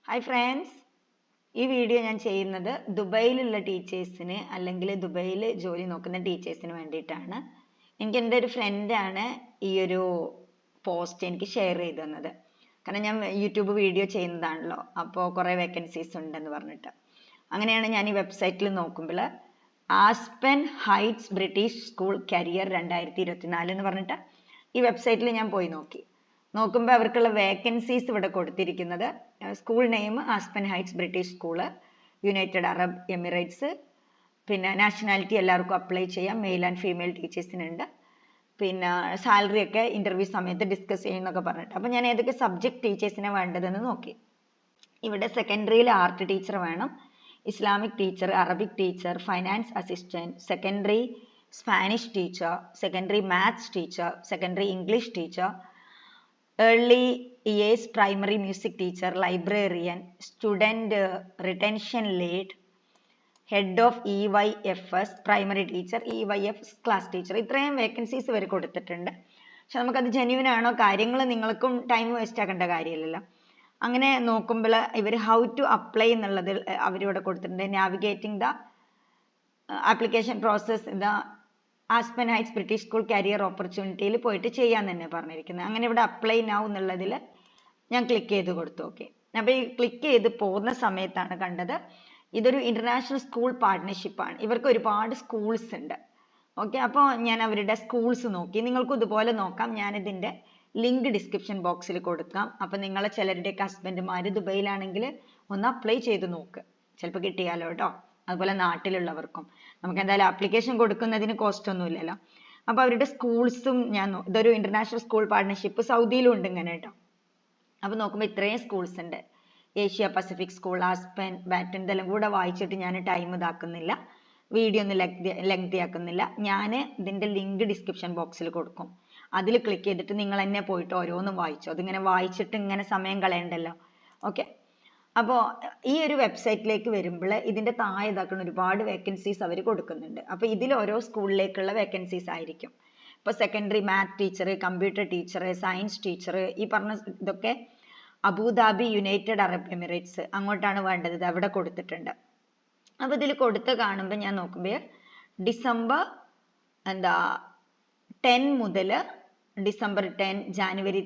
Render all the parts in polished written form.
Hi friends, ഈ video ഞാൻ ചെയ്യുന്നത് ദുബൈയിലുള്ള ടീച്ചേഴ്സിന് അല്ലെങ്കിൽ ദുബൈയിൽ ജോലി നോക്കുന്ന ടീച്ചേഴ്സിന് വേണ്ടിയിട്ടാണ്. എനിക്ക് എൻ്റെ ഒരു ഫ്രണ്ടാണ് ഈ ഒരു പോസ്റ്റ് എനിക്ക് ഷെയർ ചെയ്ത് തന്നത്. കാരണം ഞാൻ യൂട്യൂബ് വീഡിയോ ചെയ്യുന്നതാണല്ലോ, അപ്പോൾ കുറേ വേക്കൻസീസ് ഉണ്ടെന്ന് പറഞ്ഞിട്ട് അങ്ങനെയാണ് ഞാൻ ഈ വെബ്സൈറ്റിൽ നോക്കുമ്പോൾ Aspen Heights British school career 2024 എന്ന് പറഞ്ഞിട്ട് ഈ വെബ്സൈറ്റിൽ ഞാൻ പോയി നോക്കുമ്പോൾ അവർക്കുള്ള വേക്കൻസീസ് ഇവിടെ കൊടുത്തിരിക്കുന്നത് school name Aspen Heights British school, United Arab Emirates. പിന്നെ നാഷണാലിറ്റി എല്ലാവർക്കും അപ്ലൈ ചെയ്യാം, മെയിൽ ആൻഡ് ഫീമെയിൽ ടീച്ചേഴ്സിനുണ്ട്. പിന്നെ സാലറി ഒക്കെ ഇന്റർവ്യൂ സമയത്ത് ഡിസ്കസ് ചെയ്യുന്നൊക്കെ പറഞ്ഞിട്ട്. അപ്പം ഞാൻ ഏതൊക്കെ സബ്ജക്ട് ടീച്ചേഴ്സിനെ വേണ്ടതെന്ന് നോക്കി. ഇവിടെ സെക്കൻഡറിയിൽ ആർട്ട് ടീച്ചർ വേണം, Islamic teacher, Arabic teacher, finance assistant, secondary Spanish teacher, secondary maths teacher, secondary English teacher, early years primary music teacher, librarian, student retention lead, head of EYFS, primary teacher, EYFS class teacher. ഇത്രയും vacancies ഇവർ കൊടുത്തിട്ടുണ്ട്. പക്ഷെ നമുക്കത് genuine ആണോ, കാര്യങ്ങൾ നിങ്ങൾക്കും time waste ആക്കേണ്ട കാര്യമില്ലല്ലോ. അങ്ങനെ നോക്കുമ്പോൾ ഇവർ ഹൗ ടു അപ്ലൈ എന്നുള്ളത് അവരിവിടെ കൊടുത്തിട്ടുണ്ട്. Navigating the application process the Aspen Heights British school career ഓപ്പർച്യൂണിറ്റിയിൽ പോയിട്ട് ചെയ്യാൻ തന്നെ പറഞ്ഞിരിക്കുന്നത്. അങ്ങനെ ഇവിടെ അപ്ലൈ നൗ എന്നുള്ളതിൽ ഞാൻ ക്ലിക്ക് ചെയ്ത് കൊടുത്തു. ഓക്കെ, അപ്പോൾ ഈ ക്ലിക്ക് ചെയ്ത് പോകുന്ന സമയത്താണ് കണ്ടത് ഇതൊരു ഇന്റർനാഷണൽ സ്കൂൾ പാർട്ട്ണർഷിപ്പ് ആണ്. ഇവർക്ക് ഒരുപാട് സ്കൂൾസ് ഉണ്ട്. ഓക്കെ, അപ്പോൾ ഞാൻ അവരുടെ സ്കൂൾസ് നോക്കി. നിങ്ങൾക്കും ഇതുപോലെ നോക്കാം. ഞാനിതിൻ്റെ ലിങ്ക് ഡിസ്ക്രിപ്ഷൻ ബോക്സിൽ കൊടുക്കാം. അപ്പം നിങ്ങളെ ചിലരുടെയൊക്കെ ഹസ്ബൻഡുമാർ ദുബൈയിലാണെങ്കിൽ ഒന്ന് അപ്ലൈ ചെയ്ത് നോക്ക്, ചിലപ്പോൾ കിട്ടിയാലോ കേട്ടോ. അതുപോലെ നാട്ടിലുള്ളവർക്കും നമുക്ക് എന്തായാലും ആപ്ലിക്കേഷൻ കൊടുക്കുന്നതിന് കോസ്റ്റ് ഒന്നും ഇല്ലല്ലോ. അപ്പോൾ അവരുടെ സ്കൂൾസും ഇതൊരു ഇന്റർനാഷണൽ സ്കൂൾ പാർട്ട്ണർഷിപ്പ് സൗദിയിലും ഉണ്ട് ഇങ്ങനെ കേട്ടോ. അപ്പോൾ നോക്കുമ്പോൾ ഇത്രയും സ്കൂൾസ് ഉണ്ട്. Asia Pacific school, Aspen, Baton, ഇതെല്ലാം കൂടെ വായിച്ചിട്ട് ഞാൻ ടൈം ഇതാക്കുന്നില്ല, വീഡിയോ ഒന്നും ലെങ്തി ആക്കുന്നില്ല. ഞാൻ ഇതിൻ്റെ ലിങ്ക് ഡിസ്ക്രിപ്ഷൻ ബോക്സിൽ കൊടുക്കും. അതിൽ ക്ലിക്ക് ചെയ്തിട്ട് നിങ്ങൾ തന്നെ പോയിട്ട് ഓരോന്നും വായിച്ചോ. അതിങ്ങനെ വായിച്ചിട്ട് ഇങ്ങനെ സമയം കളയണ്ടല്ലോ. ഓക്കെ, അപ്പോൾ ഈ ഒരു വെബ്സൈറ്റിലേക്ക് വരുമ്പോൾ ഇതിൻ്റെ താഴെ ഇതാക്കുന്ന ഒരുപാട് വേക്കൻസീസ് അവർ കൊടുക്കുന്നുണ്ട്. അപ്പോൾ ഇതിൽ ഓരോ സ്കൂളിലേക്കുള്ള വേക്കൻസീസ് ആയിരിക്കും. ഇപ്പോൾ secondary math teacher, computer teacher, science teacher, ഈ പറഞ്ഞ ഇതൊക്കെ അബുദാബി, യുണൈറ്റഡ് അറബ് എമിറേറ്റ്സ് അങ്ങോട്ടാണ് വേണ്ടത്. ഇത് അവിടെ കൊടുത്തിട്ടുണ്ട്. അപ്പോൾ ഇതിൽ കൊടുത്ത് കാണുമ്പോൾ ഞാൻ നോക്കുമ്പോൾ ഡിസംബർ 10 മുതൽ ഡിസംബർ 10, ജാനുവരി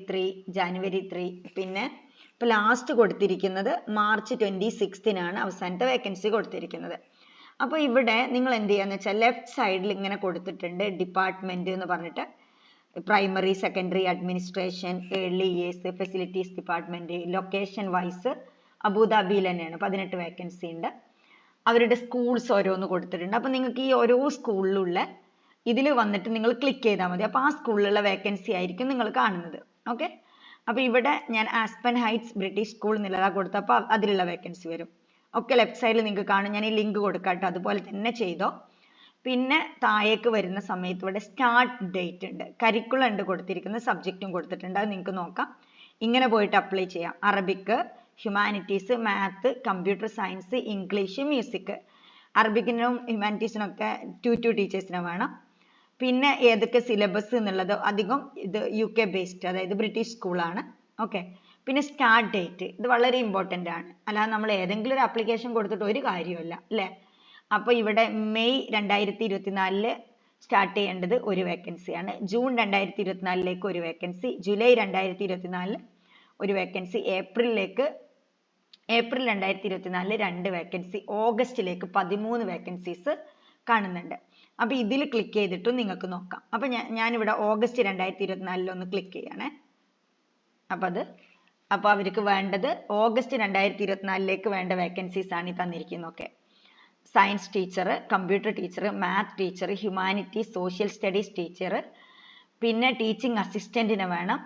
3, പിന്നെ ഇപ്പോൾ ലാസ്റ്റ് കൊടുത്തിരിക്കുന്നത് മാർച്ച് 26 അവസാനത്തെ വേക്കൻസി കൊടുത്തിരിക്കുന്നത്. അപ്പോൾ ഇവിടെ നിങ്ങൾ എന്ത് ചെയ്യാന്ന് വെച്ചാൽ ലെഫ്റ്റ് സൈഡിൽ ഇങ്ങനെ കൊടുത്തിട്ടുണ്ട് ഡിപ്പാർട്ട്മെന്റ് എന്ന് പറഞ്ഞിട്ട്, primary, secondary administration, early years, facilities department. Location wise അബുദാബിയിൽ തന്നെയാണ്, 18 വേക്കൻസി ഉണ്ട്. അവരുടെ സ്കൂൾസ് ഓരോന്ന് കൊടുത്തിട്ടുണ്ട്. അപ്പോൾ നിങ്ങൾക്ക് ഈ ഓരോ സ്കൂളിലുള്ള ഇതിൽ വന്നിട്ട് നിങ്ങൾ ക്ലിക്ക് ചെയ്താൽ മതി. അപ്പോൾ ആ സ്കൂളിലുള്ള വേക്കൻസി ആയിരിക്കും നിങ്ങൾ കാണുന്നത്. ഓക്കെ, അപ്പോൾ ഇവിടെ ഞാൻ ആസ്പെൻ ഹൈറ്റ്സ് ബ്രിട്ടീഷ് സ്കൂൾ എന്നുള്ളതാണ് കൊടുത്തപ്പോൾ അതിലുള്ള വേക്കൻസി വരും. ഒക്കെ ലെഫ്റ്റ് സൈഡിൽ നിങ്ങൾക്ക് കാണും. ഞാൻ ഈ ലിങ്ക് കൊടുക്കാം കേട്ടോ, അതുപോലെ തന്നെ ചെയ്തോ. പിന്നെ താഴേക്ക് വരുന്ന സമയത്ത് ഇവിടെ സ്റ്റാർട്ട് ഡേറ്റ് ഉണ്ട്, കരിക്കുലം ഉണ്ട് കൊടുത്തിരിക്കുന്നത്, സബ്ജക്റ്റും കൊടുത്തിട്ടുണ്ട്. അത് നിങ്ങൾക്ക് നോക്കാം. ഇങ്ങനെ പോയിട്ട് അപ്ലൈ ചെയ്യാം. Arabic, humanities, math, computer science, English, music. അറബിക്കിനും ഹ്യൂമാനിറ്റീസിനും ഒക്കെ 2 ടീച്ചേഴ്സിനെ വേണം. പിന്നെ ഏതൊക്കെ സിലബസ് എന്നുള്ളത് അധികം ഇത് UK ബേസ്ഡ്, അതായത് ബ്രിട്ടീഷ് സ്കൂളാണ്. ഓക്കെ, പിന്നെ സ്റ്റാർട്ട് ഡേറ്റ്, ഇത് വളരെ ഇമ്പോർട്ടൻ്റ് ആണ്. അല്ലാതെ നമ്മൾ ഏതെങ്കിലും ഒരു ആപ്ലിക്കേഷൻ കൊടുത്തിട്ട് ഒരു കാര്യമില്ല അല്ലേ. അപ്പോൾ ഇവിടെ മെയ് 2024 സ്റ്റാർട്ട് ചെയ്യേണ്ടത് ഒരു വേക്കൻസിയാണ്, ജൂൺ 2024 ഒരു വേക്കൻസി, ജൂലൈ 2024 ഒരു വേക്കൻസി, ഏപ്രിൽ 2024 2 വേക്കൻസി, ഓഗസ്റ്റിലേക്ക് 13 വേക്കൻസീസ് കാണുന്നുണ്ട്. അപ്പോൾ ഇതിൽ ക്ലിക്ക് ചെയ്തിട്ടും നിങ്ങൾക്ക് നോക്കാം. അപ്പോൾ ഞാനിവിടെ ഓഗസ്റ്റ് 2024 ഒന്ന് ക്ലിക്ക് ചെയ്യണേ. അപ്പോൾ അവർക്ക് വേണ്ടത് ഓഗസ്റ്റ് 2024 വേണ്ട വേക്കൻസീസ് ആണ് ഈ തന്നിരിക്കുന്നത്. Okay, science teacher, computer teacher, math teacher, humanities, social studies teacher, പിന്നെ ടീച്ചിങ് അസിസ്റ്റന്റിനെ വേണം,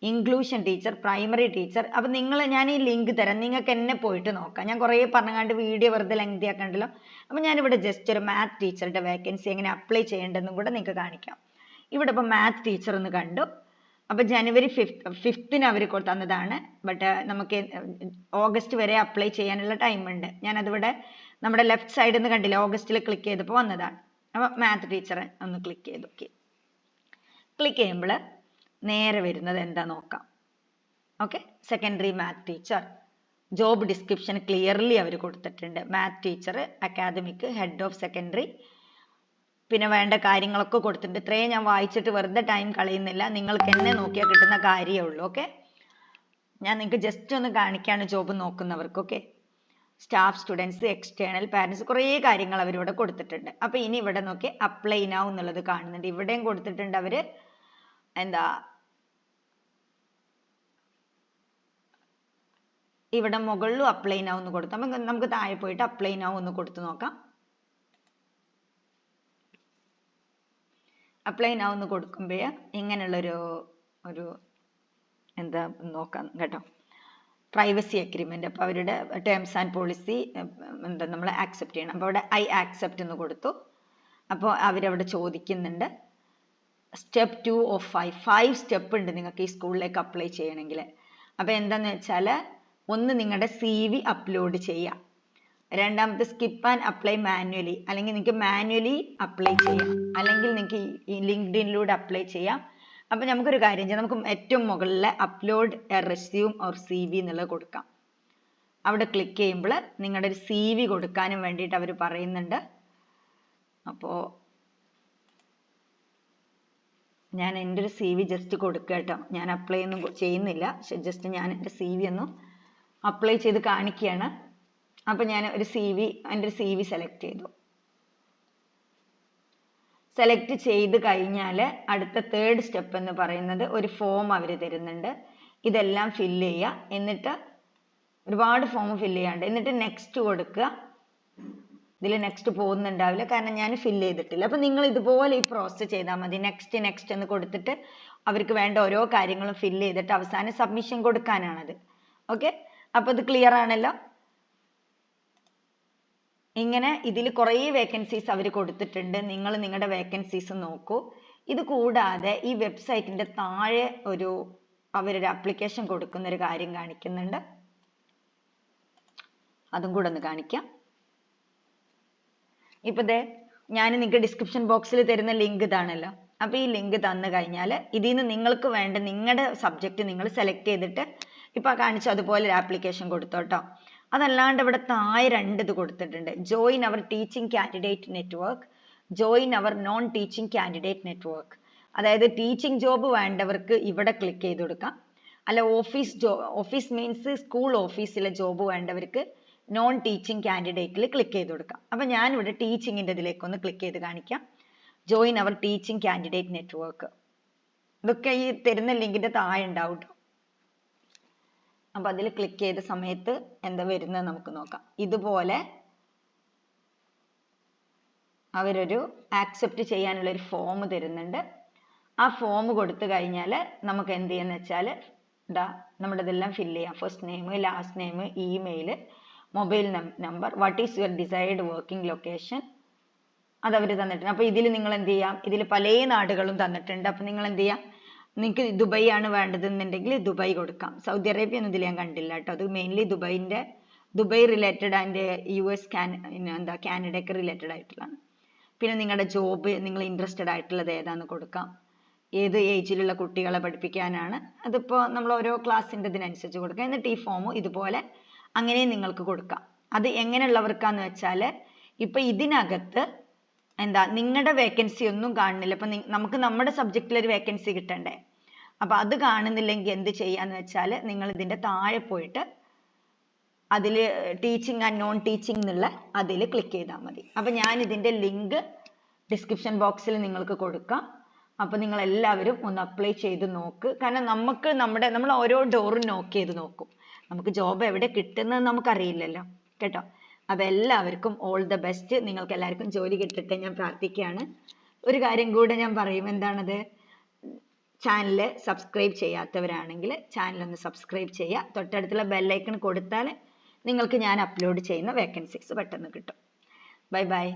ഇൻക്ലൂഷൻ ടീച്ചർ, പ്രൈമറി ടീച്ചർ. അപ്പം ഞാൻ ഈ ലിങ്ക് തരാം, നിങ്ങൾക്ക് എന്നെ പോയിട്ട് നോക്കാം. ഞാൻ കുറേ പറഞ്ഞാണ്ട് വീഡിയോ വെറുതെ ലെങ്തി ആക്കണ്ടല്ലോ. അപ്പം ഞാനിവിടെ ജസ്റ്റ് ഒരു മാത്ത് ടീച്ചറുടെ വേക്കൻസി എങ്ങനെ അപ്ലൈ ചെയ്യേണ്ടതെന്നും കൂടെ നിങ്ങൾക്ക് കാണിക്കാം. ഇവിടെ ഇപ്പോൾ മാത്ത് ടീച്ചർ എന്ന് കണ്ടു. അപ്പോൾ ജനുവരി 5 അവർ തന്നതാണ്. ബട്ട് നമുക്ക് ഓഗസ്റ്റ് വരെ അപ്ലൈ ചെയ്യാനുള്ള ടൈം ഉണ്ട്. ഞാനതിവിടെ നമ്മുടെ ലെഫ്റ്റ് സൈഡിൽ നിന്ന് കണ്ടില്ല, ഓഗസ്റ്റിൽ ക്ലിക്ക് ചെയ്തപ്പോൾ വന്നതാണ്. അപ്പോൾ മാത്ത് ടീച്ചർ ഒന്ന് ക്ലിക്ക് ചെയ്ത് നോക്കി. ക്ലിക്ക് ചെയ്യുമ്പോൾ നേരെ വരുന്നത് എന്താ നോക്കാം. Okay, secondary math teacher, job description clearly അവർ കൊടുത്തിട്ടുണ്ട്. Math teacher, academic, head of secondary, പിന്നെ വേണ്ട കാര്യങ്ങളൊക്കെ കൊടുത്തിട്ടുണ്ട്. ഇത്രയും ഞാൻ വായിച്ചിട്ട് വെറുതെ ടൈം കളയുന്നില്ല, നിങ്ങൾക്ക് എന്നെ നോക്കിയാൽ കിട്ടുന്ന കാര്യമേ ഉള്ളൂ. ഓക്കെ, ഞാൻ നിങ്ങൾക്ക് ജസ്റ്റ് ഒന്ന് കാണിക്കാണ് ജോബ് നോക്കുന്നവർക്ക്. Okay, staff, students, external, parents, കുറേ കാര്യങ്ങൾ അവരിവിടെ കൊടുത്തിട്ടുണ്ട്. അപ്പൊ ഇനി ഇവിടെ നോക്കി അപ്ലൈ നൗ എന്നുള്ളത് കാണുന്നുണ്ട്. ഇവിടെയും കൊടുത്തിട്ടുണ്ട് അവര് എന്താ, ഇവിടെ മുകളിലും അപ്ലൈ നൗ എന്ന് കൊടുത്തു. നമുക്ക് താഴെ പോയിട്ട് അപ്ലൈ നൗ ഒന്ന് കൊടുത്തു നോക്കാം. അപ്ലൈ നൗ എന്ന് കൊടുക്കുമ്പോൾ ഇങ്ങനെയുള്ളൊരു എന്താ നോക്കാം കേട്ടോ. പ്രൈവസി അഗ്രിമെന്റ്, അപ്പോൾ അവരുടെ ടേംസ് ആൻഡ് പോളിസി എന്താ നമ്മൾ ആക്സെപ്റ്റ് ചെയ്യണം. അപ്പോൾ അവിടെ ഐ ആക്സെപ്റ്റ് എന്ന് കൊടുത്തു. അപ്പോൾ അവരവിടെ ചോദിക്കുന്നുണ്ട് സ്റ്റെപ്പ് 2 ഓഫ് 5 സ്റ്റെപ്പ് ഉണ്ട് നിങ്ങൾക്ക് ഈ സ്കൂളിലേക്ക് അപ്ലൈ ചെയ്യണമെങ്കിൽ. അപ്പോൾ എന്താന്ന് വെച്ചാൽ, ഒന്ന് നിങ്ങളുടെ CV അപ്ലോഡ് ചെയ്യാം, രണ്ടാമത്തെ സ്കിപ്പ് ആൻഡ് അപ്ലൈ മാനുവലി, അല്ലെങ്കിൽ നിങ്ങൾക്ക് മാനുവലി അപ്ലൈ ചെയ്യാം, അല്ലെങ്കിൽ നിങ്ങൾക്ക് ഈ ലിങ്ക്ഡിനിലൂടെ അപ്ലൈ ചെയ്യാം. അപ്പൊ നമുക്കൊരു കാര്യം ചെയ്യാം, നമുക്ക് ഏറ്റവും മുകളിലെ upload A resume or CV എന്നുള്ളത് കൊടുക്കാം. അവിടെ ക്ലിക്ക് ചെയ്യുമ്പോൾ നിങ്ങളുടെ ഒരു CV കൊടുക്കാനും വേണ്ടിയിട്ട് അവർ പറയുന്നുണ്ട്. അപ്പോൾ ഞാൻ എൻ്റെ ഒരു CV ജസ്റ്റ് കൊടുക്കുക കേട്ടോ. ഞാൻ അപ്ലൈ ഒന്നും ചെയ്യുന്നില്ല, പക്ഷെ ജസ്റ്റ് ഞാൻ എൻ്റെ CV ഒന്ന് അപ്ലൈ ചെയ്ത് കാണിക്കുകയാണ്. അപ്പൊ ഞാൻ ഒരു എൻ്റെ ഒരു CV സെലക്ട് ചെയ്തു. സെലക്ട് ചെയ്ത് കഴിഞ്ഞാൽ അടുത്ത തേർഡ് സ്റ്റെപ്പ് എന്ന് പറയുന്നത് ഒരു ഫോം അവർ തരുന്നുണ്ട്. ഇതെല്ലാം ഫില്ല് ചെയ്യുക, എന്നിട്ട് ഒരുപാട് ഫോം ഫില്ല് ചെയ്യാണ്ട്, എന്നിട്ട് നെക്സ്റ്റ് കൊടുക്കുക. ഇതിൽ നെക്സ്റ്റ് പോകുന്നുണ്ടാവില്ല, കാരണം ഞാൻ ഫില്ല് ചെയ്തിട്ടില്ല. അപ്പൊ നിങ്ങൾ ഇതുപോലെ ഈ പ്രോസസ്സ് ചെയ്താൽ മതി. നെക്സ്റ്റ് എന്ന് കൊടുത്തിട്ട് അവർക്ക് വേണ്ട ഓരോ കാര്യങ്ങളും ഫില്ല് ചെയ്തിട്ട് അവസാനം സബ്മിഷൻ കൊടുക്കാനാണത്. ഓക്കെ, അപ്പൊ ഇത് ക്ലിയർ ആണല്ലോ. ഇങ്ങനെ ഇതിൽ കുറേ വേക്കൻസീസ് അവർ കൊടുത്തിട്ടുണ്ട്. നിങ്ങൾ നിങ്ങളുടെ വേക്കൻസീസ് നോക്കൂ. ഇത് കൂടാതെ ഈ വെബ്സൈറ്റിന്റെ താഴെ അവരൊരു ആപ്ലിക്കേഷൻ കൊടുക്കുന്ന ഒരു കാര്യം കാണിക്കുന്നുണ്ട്. അതും കൂടെ ഒന്ന് കാണിക്കാം. ഇപ്പൊ ഞാൻ നിങ്ങൾക്ക് ഡിസ്ക്രിപ്ഷൻ ബോക്സിൽ തരുന്ന ലിങ്ക് ഇതാണല്ലോ. അപ്പൊ ഈ ലിങ്ക് തന്നു കഴിഞ്ഞാൽ ഇതിൽ നിന്ന് നിങ്ങൾക്ക് വേണ്ട നിങ്ങളുടെ സബ്ജക്റ്റ് നിങ്ങൾ സെലക്ട് ചെയ്തിട്ട് ഇപ്പൊ കാണിച്ചു അതുപോലെ ഒരു ആപ്ലിക്കേഷൻ കൊടുത്തോട്ടോ. അതല്ലാണ്ട് ഇവിടെ താഴെ 2 ഇത് കൊടുത്തിട്ടുണ്ട്. Join our teaching candidate network, join our non teaching candidate network. അതായത് ടീച്ചിങ് ജോബ് വേണ്ടവർക്ക് ഇവിടെ ക്ലിക്ക് ചെയ്ത് കൊടുക്കാം. അല്ല ഓഫീസ് മീൻസ് സ്കൂൾ ഓഫീസിലെ ജോബ് വേണ്ടവർക്ക് നോൺ ടീച്ചിങ് കാൻഡിഡേറ്റിൽ ക്ലിക്ക് ചെയ്ത് കൊടുക്കാം. അപ്പൊ ഞാൻ ഇവിടെ ടീച്ചിങ്ങിന്റെ ഇതിലേക്ക് ഒന്ന് ക്ലിക്ക് ചെയ്ത് കാണിക്കാം. Join our teaching candidate network. ഇതൊക്കെ ഈ തരുന്ന ലിങ്കിന്റെ താഴെ ഉണ്ടാവും. അപ്പൊ അതിൽ ക്ലിക്ക് ചെയ്ത സമയത്ത് എന്താ വരുന്നത് നമുക്ക് നോക്കാം. ഇതുപോലെ അവരൊരു ആക്സെപ്റ്റ് ചെയ്യാനുള്ള ഒരു ഫോം തരുന്നുണ്ട്. ആ ഫോം കൊടുത്തു കഴിഞ്ഞാൽ നമുക്ക് എന്ത് ചെയ്യാന്ന് വെച്ചാൽ നമ്മുടെ ഇതെല്ലാം ഫില്ല് ചെയ്യാം. First name, last name, email, mobile number, what is your desired working location, അത് അവർ തന്നിട്ടുണ്ട്. അപ്പൊ ഇതിൽ നിങ്ങൾ എന്ത് ചെയ്യാം, ഇതിൽ പല നാടുകളും തന്നിട്ടുണ്ട്. അപ്പൊ നിങ്ങൾ എന്ത് ചെയ്യാം, നിങ്ങൾക്ക് ദുബായ് ആണ് വേണ്ടതെന്നുണ്ടെങ്കിൽ ദുബായ് കൊടുക്കാം. സൗദി അറേബ്യ ഒന്നും ഇതിൽ ഞാൻ കണ്ടില്ല കേട്ടോ. അത് mainly Dubai related and US കാനഡയ്ക്ക് റിലേറ്റഡ് ആയിട്ടുള്ളതാണ്. പിന്നെ നിങ്ങളുടെ ജോബ് നിങ്ങൾ ഇൻട്രസ്റ്റഡ് ആയിട്ടുള്ളത് ഏതാന്ന് കൊടുക്കാം. ഏത് ഏജിലുള്ള കുട്ടികളെ പഠിപ്പിക്കാനാണ്, അതിപ്പോൾ നമ്മൾ ഓരോ ക്ലാസ്സിൻ്റെ ഇതിനനുസരിച്ച് കൊടുക്കാം. എന്നിട്ട് ഈ ഫോം ഇതുപോലെ അങ്ങനെ നിങ്ങൾക്ക് കൊടുക്കാം. അത് എങ്ങനെയുള്ളവർക്കാന്ന് വെച്ചാൽ ഇപ്പൊ ഇതിനകത്ത് നിങ്ങളുടെ വേക്കൻസി ഒന്നും കാണുന്നില്ല. അപ്പൊ നമുക്ക് നമ്മുടെ സബ്ജക്റ്റിൽ ഒരു വേക്കൻസി കിട്ടണ്ടേ. അപ്പൊ അത് കാണുന്നില്ലെങ്കിൽ എന്ത് ചെയ്യാന്ന് വെച്ചാൽ നിങ്ങൾ ഇതിന്റെ താഴെ പോയിട്ട് അതിൽ ടീച്ചിങ് ആൻഡ് നോൺ ടീച്ചിങ് എന്നുള്ള അതിൽ ക്ലിക്ക് ചെയ്താൽ മതി. അപ്പൊ ഞാൻ ഇതിന്റെ ലിങ്ക് ഡിസ്ക്രിപ്ഷൻ ബോക്സിൽ നിങ്ങൾക്ക് കൊടുക്കാം. അപ്പൊ നിങ്ങൾ എല്ലാവരും ഒന്ന് അപ്ലൈ ചെയ്ത് നോക്ക്. കാരണം നമ്മൾ ഓരോ ഡോറും നോക്ക് ചെയ്ത് നോക്കും. നമുക്ക് ജോബ് എവിടെ കിട്ടുന്നത് നമുക്കറിയില്ലല്ലോ കേട്ടോ. അപ്പൊ എല്ലാവർക്കും ഓൾ ദ ബെസ്റ്റ്. നിങ്ങൾക്ക് എല്ലാവർക്കും ജോലി കിട്ടട്ടെ ഞാൻ പ്രാർത്ഥിക്കുകയാണ്. ഒരു കാര്യം കൂടെ ഞാൻ പറയും, എന്താണത്, ചാനൽ സബ്സ്ക്രൈബ് ചെയ്യാത്തവരാണെങ്കിൽ ചാനൽ ഒന്ന് സബ്സ്ക്രൈബ് ചെയ്യുക. തൊട്ടടുത്തുള്ള ബെല്ലൈക്കൺ കൊടുത്താൽ നിങ്ങൾക്ക് ഞാൻ അപ്ലോഡ് ചെയ്യുന്ന വേക്കൻസീസ് പെട്ടെന്ന് കിട്ടും. Bye bye.